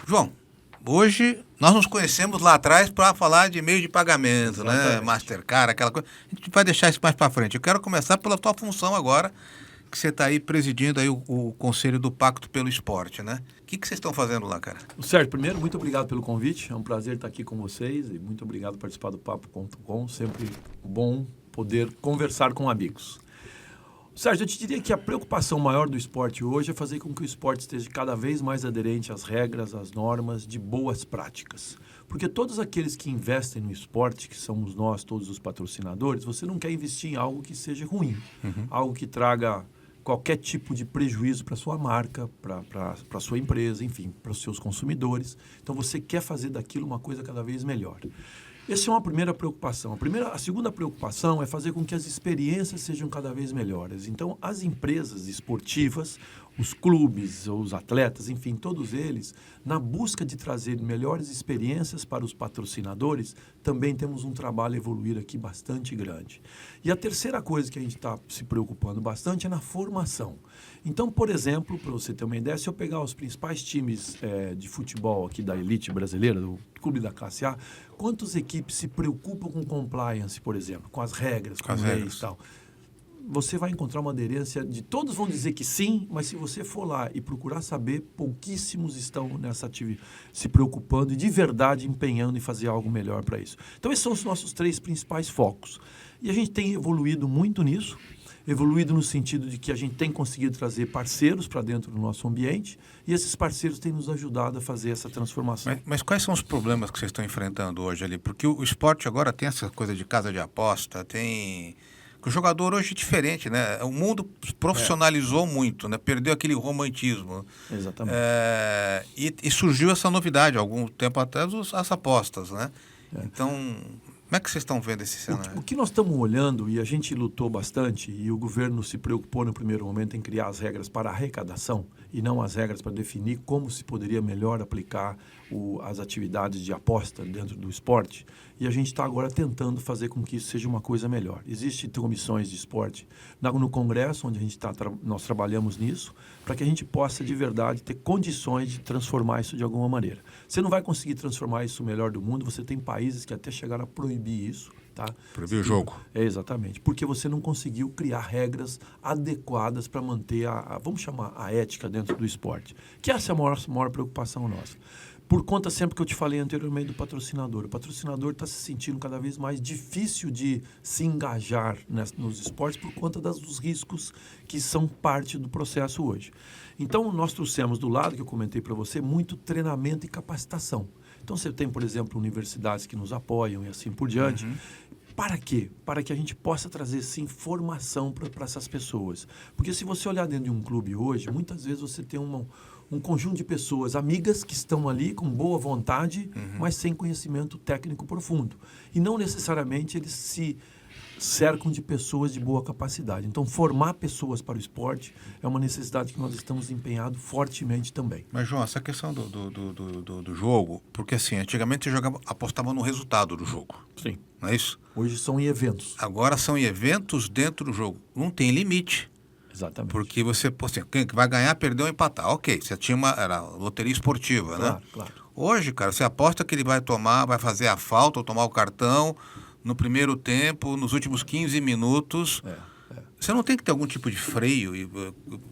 João, hoje nós nos conhecemos lá atrás para falar de meio de pagamento, Exatamente. né? Mastercard, aquela coisa. A gente vai deixar isso mais para frente. Eu quero começar pela tua função agora, que você está aí presidindo aí o Conselho do Pacto pelo Esporte, né? O que vocês estão fazendo lá, cara? Sérgio, primeiro, muito obrigado pelo convite. É um prazer estar aqui com vocês e muito obrigado por participar do Papo.com. Sempre bom poder conversar com amigos. Sérgio, eu te diria que a preocupação maior do esporte hoje é fazer com que o esporte esteja cada vez mais aderente às regras, às normas de boas práticas. Porque todos aqueles que investem no esporte, que somos nós, todos os patrocinadores, você não quer investir em algo que seja ruim, algo que traga qualquer tipo de prejuízo para a sua marca, para a sua empresa, enfim, para os seus consumidores. Então, você quer fazer daquilo uma coisa cada vez melhor. Essa é uma primeira preocupação. A segunda preocupação é fazer com que as experiências sejam cada vez melhores. Então, as empresas esportivas, os clubes, os atletas, enfim, todos eles, na busca de trazer melhores experiências para os patrocinadores, também temos um trabalho a evoluir aqui bastante grande. E a terceira coisa que a gente está se preocupando bastante é na formação. Então, por exemplo, para você ter uma ideia, se eu pegar os principais times de futebol aqui da elite brasileira, do clube da classe A, quantas equipes se preocupam com compliance, por exemplo, com as regras, com leis e tal? Você vai encontrar uma aderência de... Todos vão dizer que sim, mas se você for lá e procurar saber, pouquíssimos estão nessa atividade, se preocupando e de verdade empenhando em fazer algo melhor para isso. Então, esses são os nossos 3 principais focos. E a gente tem evoluído muito nisso, evoluído no sentido de que a gente tem conseguido trazer parceiros para dentro do nosso ambiente e esses parceiros têm nos ajudado a fazer essa transformação. Mas quais são os problemas que vocês estão enfrentando hoje ali? Porque o esporte agora tem essa coisa de casa de aposta, tem... O jogador hoje é diferente, né? O mundo profissionalizou muito, né? Perdeu aquele romantismo. Exatamente. E surgiu essa novidade, há algum tempo atrás, as apostas, né? Então, como é que vocês estão vendo esse cenário? O que nós estamos olhando, e a gente lutou bastante, e o governo se preocupou no primeiro momento em criar as regras para arrecadação, e não as regras para definir como se poderia melhor aplicar as atividades de aposta dentro do esporte. E a gente está agora tentando fazer com que isso seja uma coisa melhor. Existem comissões de esporte no Congresso, onde nós trabalhamos nisso, para que a gente possa, de verdade, ter condições de transformar isso de alguma maneira. Você não vai conseguir transformar isso no melhor do mundo, você tem países que até chegaram a proibir isso. Tá? Proibir o jogo. Exatamente, porque você não conseguiu criar regras adequadas para manter vamos chamar, a ética dentro do esporte, que essa é a maior preocupação nossa. Por conta sempre que eu te falei anteriormente do patrocinador. O patrocinador está se sentindo cada vez mais difícil de se engajar nos esportes por conta dos riscos que são parte do processo hoje. Então, nós trouxemos do lado, que eu comentei para você, muito treinamento e capacitação. Então, você tem, por exemplo, universidades que nos apoiam e assim por diante. Para quê? Para que a gente possa trazer, sim, formação para essas pessoas. Porque se você olhar dentro de um clube hoje, muitas vezes você tem um conjunto de pessoas, amigas que estão ali com boa vontade, mas sem conhecimento técnico profundo. E não necessariamente eles se cercam de pessoas de boa capacidade. Então, formar pessoas para o esporte é uma necessidade que nós estamos empenhados fortemente também. Mas, João, essa questão do jogo, porque assim, antigamente você apostava no resultado do jogo. Sim. Não é isso? Hoje são em eventos. Agora são em eventos dentro do jogo. Não tem limite. Exatamente. Porque você, quem vai ganhar, perdeu ou empatar. Ok, você tinha era loteria esportiva, né? Claro. Hoje, cara, você aposta que ele vai fazer a falta ou tomar o cartão no primeiro tempo, nos últimos 15 minutos. Você não tem que ter algum tipo de freio?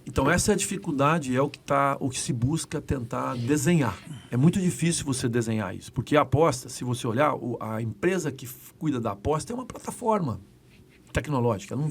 Então, essa é a dificuldade, é o que se busca tentar desenhar. É muito difícil você desenhar isso, porque a aposta, se você olhar, a empresa que cuida da aposta é uma plataforma tecnológica. Ela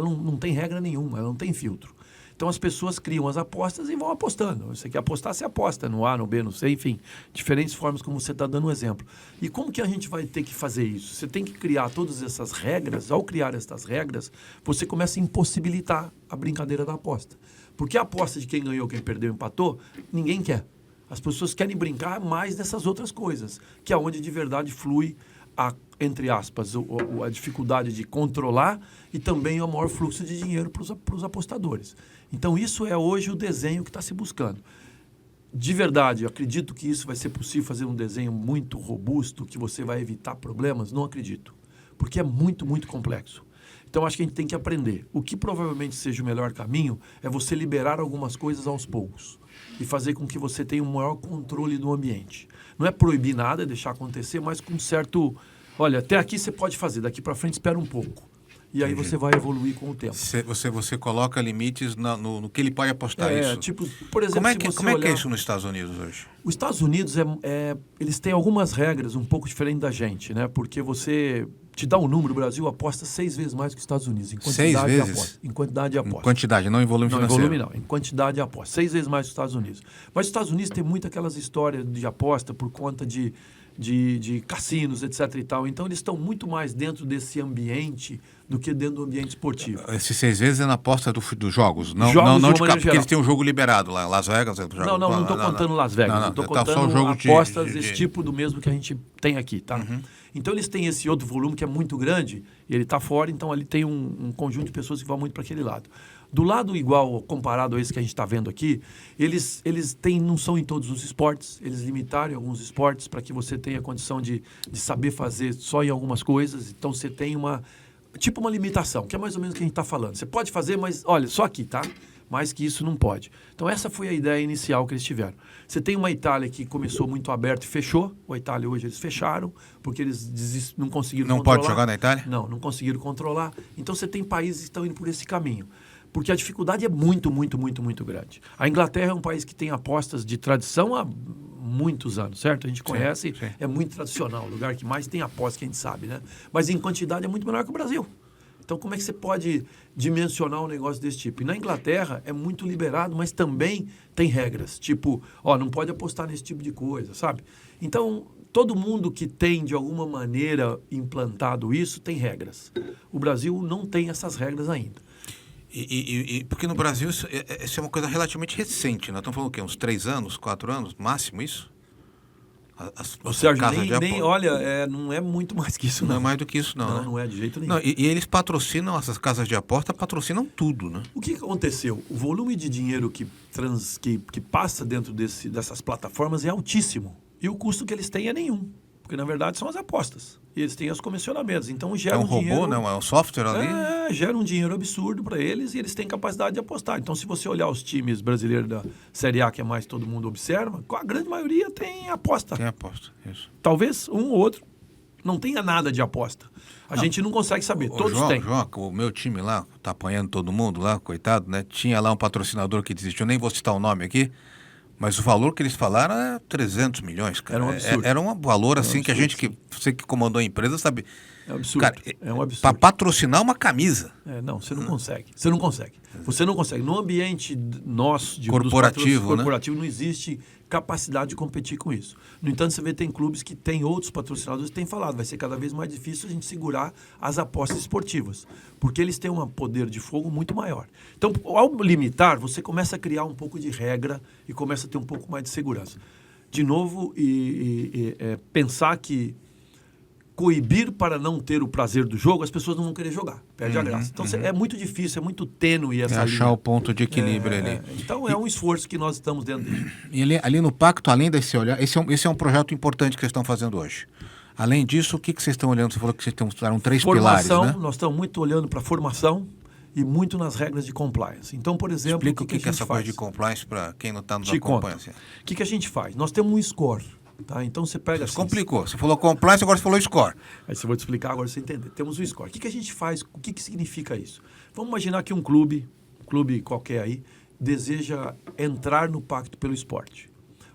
não tem regra nenhuma, ela não tem filtro. Então, as pessoas criam as apostas e vão apostando. Você quer apostar, você aposta no A, no B, no C, enfim. Diferentes formas como você está dando um exemplo. E como que a gente vai ter que fazer isso? Você tem que criar todas essas regras. Ao criar essas regras, você começa a impossibilitar a brincadeira da aposta. Porque a aposta de quem ganhou, quem perdeu, empatou, ninguém quer. As pessoas querem brincar mais dessas outras coisas, que é onde de verdade flui entre aspas, a dificuldade de controlar e também o maior fluxo de dinheiro para os apostadores. Então, isso é hoje o desenho que está se buscando. De verdade, eu acredito que isso vai ser possível fazer um desenho muito robusto, que você vai evitar problemas? Não acredito, porque é muito, muito complexo. Então, acho que a gente tem que aprender. O que provavelmente seja o melhor caminho é você liberar algumas coisas aos poucos e fazer com que você tenha um maior controle do ambiente. Não é proibir nada, é deixar acontecer, mas com certo... Olha, até aqui você pode fazer, daqui para frente espera um pouco. E aí você vai evoluir com o tempo. Você coloca limites no que ele pode apostar, isso? Tipo, por exemplo, como é que é isso nos Estados Unidos hoje? Os Estados Unidos, eles têm algumas regras um pouco diferentes da gente, né? Porque você te dá um número, o Brasil aposta 6 vezes mais que os Estados Unidos. Em quantidade 6 vezes? De aposta. Em quantidade de aposta. Em quantidade, não em volume financeiro. Não, em volume não. Em quantidade de aposta. 6 vezes mais que os Estados Unidos. Mas os Estados Unidos tem muito aquelas histórias de aposta por conta de cassinos, etc. e tal. Então, eles estão muito mais dentro desse ambiente do que dentro do ambiente esportivo. Esses 6 vezes é na aposta dos jogos, não de porque eles têm um jogo liberado lá, Las Vegas. Não estou contando Las Vegas. Não estou contando só o jogo apostas desse tipo do mesmo que a gente tem aqui, tá? Uhum. Então, eles têm esse outro volume que é muito grande e ele está fora, então ali tem um conjunto de pessoas que vão muito para aquele lado. Do lado igual, comparado a esse que a gente está vendo aqui, eles não são em todos os esportes, eles limitaram em alguns esportes para que você tenha condição de saber fazer só em algumas coisas. Então, você tem uma limitação, que é mais ou menos o que a gente está falando. Você pode fazer, mas, olha, só aqui, tá? Mais que isso não pode. Então, essa foi a ideia inicial que eles tiveram. Você tem uma Itália que começou muito aberta e fechou. A Itália hoje eles fecharam, porque eles não conseguiram controlar. Não pode jogar na Itália? Não conseguiram controlar. Então, você tem países que estão indo por esse caminho. Porque a dificuldade é muito, muito, muito, muito grande. A Inglaterra é um país que tem apostas de tradição há muitos anos, certo? A gente conhece, sim. É muito tradicional, o lugar que mais tem apostas que a gente sabe, né? Mas em quantidade é muito menor que o Brasil. Então, como é que você pode dimensionar um negócio desse tipo? E na Inglaterra é muito liberado, mas também tem regras. Tipo, não pode apostar nesse tipo de coisa, sabe? Então, todo mundo que tem, de alguma maneira, implantado isso, tem regras. O Brasil não tem essas regras ainda. Porque no Brasil isso é uma coisa relativamente recente, nós estamos falando o quê? Uns 3 anos, 4 anos, máximo isso? Sérgio, olha, não é muito mais que isso, não. Não é mais do que isso, não. Não é de jeito nenhum. Não, e eles patrocinam, essas casas de aposta patrocinam tudo, né? O que aconteceu? O volume de dinheiro que passa dentro dessas plataformas é altíssimo. E o custo que eles têm é nenhum. Porque, na verdade, são as apostas. E eles têm os comissionamentos. Então, gera um dinheiro... É um robô, não? É um software ali? Gera um dinheiro absurdo para eles e eles têm capacidade de apostar. Então, se você olhar os times brasileiros da Série A, que é mais todo mundo observa, a grande maioria tem aposta. Tem aposta, isso. Talvez um ou outro não tenha nada de aposta. A gente não consegue saber. Todos têm. João, o meu time lá, tá apanhando todo mundo lá, coitado, né? Tinha lá um patrocinador que desistiu, nem vou citar o nome aqui. Mas o valor que eles falaram é 300 milhões, cara. Era um absurdo. Era um valor assim que a gente, você que comandou a empresa, sabe? É um absurdo. Cara, é um absurdo. Para patrocinar uma camisa. Não, você não consegue. Você não consegue. Você não consegue. No ambiente nosso, corporativo, não existe capacidade de competir com isso. No entanto, você vê que tem clubes que têm outros patrocinadores que têm falado, vai ser cada vez mais difícil a gente segurar as apostas esportivas, porque eles têm um poder de fogo muito maior. Então, ao limitar, você começa a criar um pouco de regra e começa a ter um pouco mais de segurança. De novo, pensar que coibir para não ter o prazer do jogo, as pessoas não vão querer jogar. Perde a graça. Então, é muito difícil, é muito tênue essa linha. Achar o ponto de equilíbrio ali. Então, é um esforço que nós estamos dentro dele. E ali no Pacto, além desse olhar, esse é um projeto importante que vocês estão fazendo hoje. Além disso, o que vocês estão olhando? Você falou que vocês eram 3 pilares, né? Nós estamos muito olhando para a formação e muito nas regras de compliance. Então, por exemplo... Explica o que é essa coisa de compliance para quem não está nos acompanhando. O que a gente faz? Nós temos um score. Tá? Então você pega assim... Complicou. Você falou compliance, agora você falou score. Aí eu vou te explicar agora você entender. Temos um score. O que a gente faz? O que significa isso? Vamos imaginar que um clube qualquer aí, deseja entrar no Pacto pelo Esporte.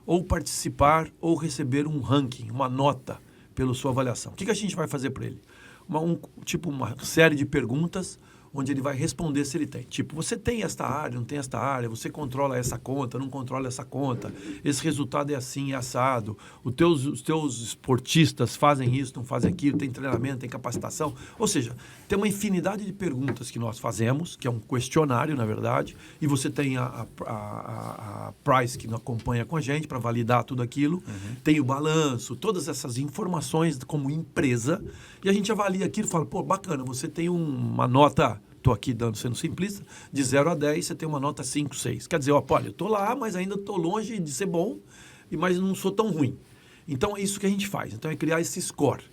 Ou participar, ou receber um ranking, uma nota pela sua avaliação. O que a gente vai fazer para ele? Uma série de perguntas onde ele vai responder se ele tem. Tipo, você tem esta área, não tem esta área, você controla essa conta, não controla essa conta, esse resultado é assim, é assado, os teus esportistas fazem isso, não fazem aquilo, tem treinamento, tem capacitação. Ou seja, tem uma infinidade de perguntas que nós fazemos, que é um questionário, na verdade, e você tem a Price, que acompanha com a gente para validar tudo aquilo, tem o balanço, todas essas informações como empresa, e a gente avalia aquilo e fala, pô, bacana, você tem uma nota... Estou aqui sendo simplista, de 0 a 10, você tem uma nota 5, 6. Quer dizer, olha, eu estou lá, mas ainda estou longe de ser bom, mas não sou tão ruim. Então, é isso que a gente faz. Então, é criar esse score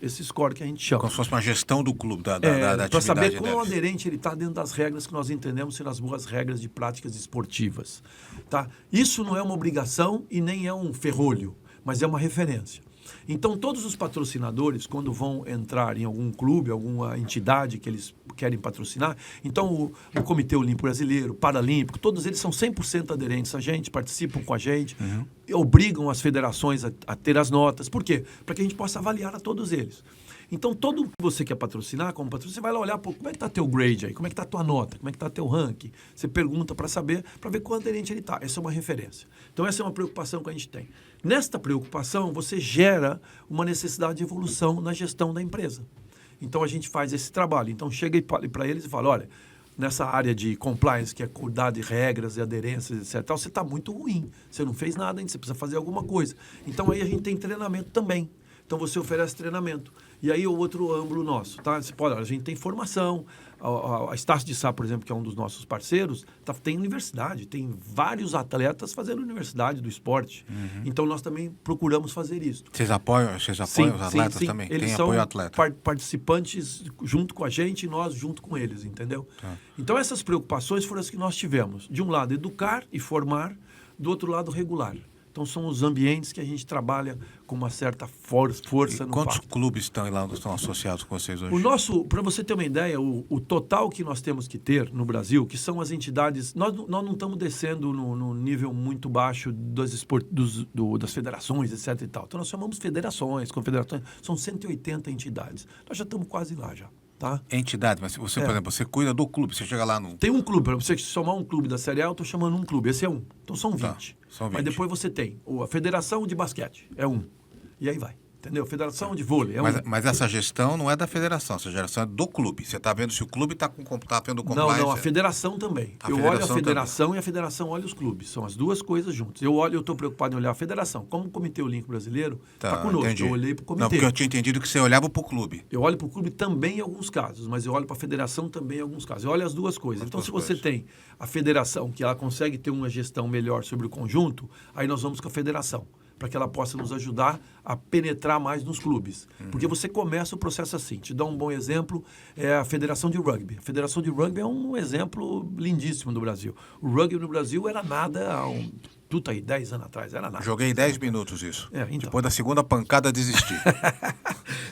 que a gente chama. Como se fosse uma gestão do clube, da atividade para saber qual deles. aderente ele está dentro das regras que nós entendemos ser as boas regras de práticas esportivas. Tá? Isso não é uma obrigação e nem é um ferrolho, mas é uma referência. Então, todos os patrocinadores, quando vão entrar em algum clube, alguma entidade que eles querem patrocinar, então o Comitê Olímpico Brasileiro, Paralímpico, todos eles são 100% aderentes a gente, participam com a gente, obrigam as federações a ter as notas. Por quê? Para que a gente possa avaliar a todos eles. Então, todo que você quer patrocinar, como patrocínio, você vai lá olhar, como é que está teu grade aí? Como é que está a tua nota? Como é que está teu ranking? Você pergunta para saber, para ver qual aderente ele está. Essa é uma referência. Então, essa é uma preocupação que a gente tem. Nesta preocupação, você gera uma necessidade de evolução na gestão da empresa. Então, a gente faz esse trabalho. Então, chega para eles e fala, olha, nessa área de compliance, que é cuidar de regras e aderências, etc., você está muito ruim. Você não fez nada ainda, você precisa fazer alguma coisa. Então, aí a gente tem treinamento também. Então, você oferece treinamento. E aí, o outro ângulo nosso, tá? Você pode, a gente tem formação. A Estácio de Sá, por exemplo, que é um dos nossos parceiros, tem universidade, tem vários atletas fazendo universidade do esporte. Então, nós também procuramos fazer isso. Vocês apoiam os atletas sim. também? Eles tem são apoio atleta? Participantes junto com a gente e nós junto com eles, entendeu? Tá. Então, essas preocupações foram as que nós tivemos. De um lado, educar e formar, do outro lado, regular. Então, são os ambientes que a gente trabalha com uma certa força no quantos pacto. clubes estão associados com vocês hoje? O nosso, para você ter uma ideia, o total que nós temos que ter no Brasil, que são as entidades, nós não estamos descendo no nível muito baixo das federações, etc. e tal. Então, nós chamamos federações, confederações, são 180 entidades. Nós já estamos quase lá já. Tá? Entidade, mas você, por exemplo, você cuida do clube, você chega lá no... Tem um clube, para você somar um clube da Série A, eu estou chamando um clube, esse é um. Então são 20. Tá, são 20. Mas depois você tem a Federação de Basquete, é um. E aí vai. Entendeu? Federação de Vôlei, é um. Mas essa gestão não é da federação, essa gestão é do clube. Você está vendo se o clube está tendo compliance. Não, a federação também. Eu olho a federação também. E a federação olha os clubes. São as duas coisas juntas. Eu estou preocupado em olhar a federação. Como o Comitê Olímpico Brasileiro está conosco, entendi. Eu olhei para o comitê. Não, porque eu tinha entendido que você olhava para o clube. Eu olho para o clube também em alguns casos, mas eu olho para a federação também em alguns casos. Eu olho as duas coisas. Então, se você tem a federação, que ela consegue ter uma gestão melhor sobre o conjunto, aí nós vamos com a federação, para que ela possa nos ajudar a penetrar mais nos clubes. Porque você começa o processo assim. Te dá um bom exemplo, é a Federação de Rugby. A Federação de Rugby é um exemplo lindíssimo do Brasil. O rugby no Brasil era nada há 10 anos atrás, era nada. Joguei 10 minutos isso. Então. Depois da segunda pancada, desisti.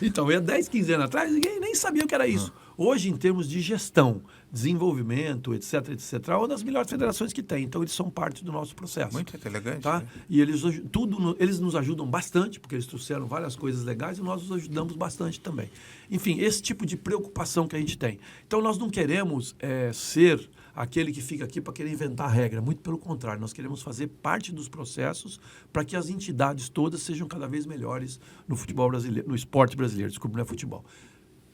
Então, 10, 15 anos atrás, ninguém nem sabia o que era isso. Hoje, em termos de gestão, desenvolvimento, etc., é uma das melhores federações que tem. Então, eles são parte do nosso processo. Muito elegante. Tá? Né? E eles nos ajudam bastante, porque eles trouxeram várias coisas legais e nós os ajudamos bastante também. Enfim, esse tipo de preocupação que a gente tem. Então, nós não queremos ser aquele que fica aqui para querer inventar regra. Muito pelo contrário, nós queremos fazer parte dos processos para que as entidades todas sejam cada vez melhores no futebol brasileiro, no esporte brasileiro, desculpa, não é futebol.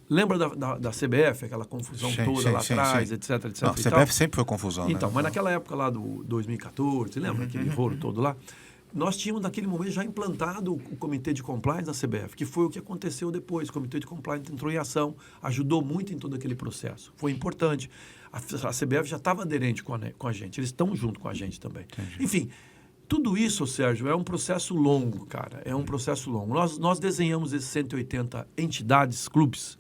Lembra da CBF, aquela confusão toda lá atrás, etc. Não, a CBF sempre foi confusão. Então, né? Mas naquela época lá do 2014, lembra aquele rolo todo lá? Nós tínhamos, naquele momento, já implantado o Comitê de Compliance da CBF, que foi o que aconteceu depois. O Comitê de Compliance entrou em ação, ajudou muito em todo aquele processo. Foi importante. A CBF já estava aderente com a gente, eles estão junto com a gente também. Entendi. Enfim, tudo isso, Sérgio, é um processo longo, cara. É um processo longo. Nós desenhamos esses 180 entidades, clubes,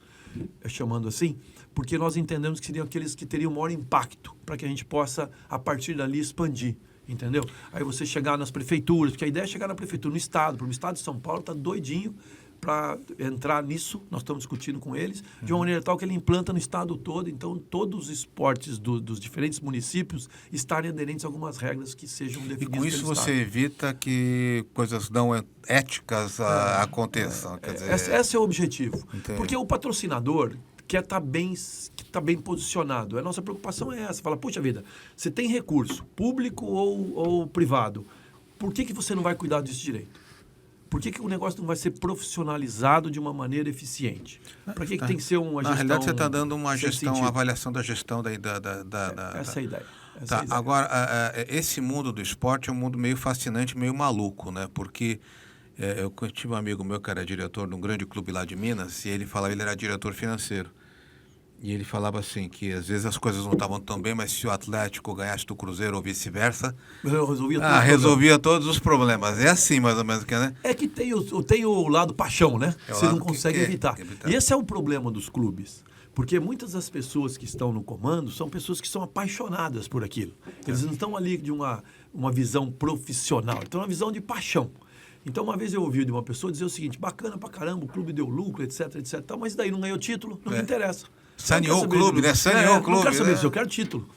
chamando assim, porque nós entendemos que seriam aqueles que teriam maior impacto para que a gente possa, a partir dali, expandir. Entendeu? Aí você chegar nas prefeituras, porque a ideia é chegar na prefeitura, no estado. Porque o estado de São Paulo está doidinho para entrar nisso, nós estamos discutindo com eles, de uma maneira tal que ele implanta no estado todo, então todos os esportes dos diferentes municípios estarem aderentes a algumas regras que sejam definidas. E com isso você evita que coisas não éticas aconteçam. Quer dizer... Esse é o objetivo. Entendi. Porque o patrocinador quer estar bem posicionado. A nossa preocupação é essa. Fala, puxa vida, você tem recurso, público ou privado, por que você não vai cuidar disso direito? Por que o negócio não vai ser profissionalizado de uma maneira eficiente? Para que tem que ser uma gestão... Na realidade, você está dando uma gestão, uma avaliação da gestão essa é a ideia. Agora, esse mundo do esporte é um mundo meio fascinante, meio maluco, né? Porque eu tive um amigo meu que era diretor de um grande clube lá de Minas e ele falava, ele era diretor financeiro. E ele falava assim, que às vezes as coisas não estavam tão bem, mas se o Atlético ganhasse do Cruzeiro ou vice-versa, resolvia todos os problemas. É assim, mais ou menos, que, né? É que tem o lado paixão, né? Você não consegue evitar. evitar. E esse é o problema dos clubes. Porque muitas das pessoas que estão no comando são pessoas que são apaixonadas por aquilo. Eles não estão ali de uma visão profissional, estão uma visão de paixão. Então, uma vez eu ouvi de uma pessoa dizer o seguinte: bacana pra caramba, o clube deu lucro, etc, etc. Mas daí não ganhou título, não me interessa. Saneou o clube, né? Saneou o clube. Não quero saber né? disso, eu quero título.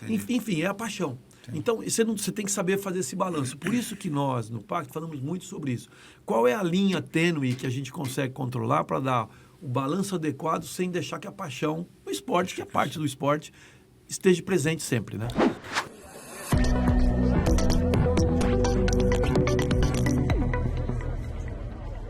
Enfim, é a paixão. Então, você tem que saber fazer esse balanço. Por isso que nós, no Pacto, falamos muito sobre isso. Qual é a linha tênue que a gente consegue controlar para dar o balanço adequado sem deixar que a paixão, o esporte, que é parte do esporte, esteja presente sempre, né?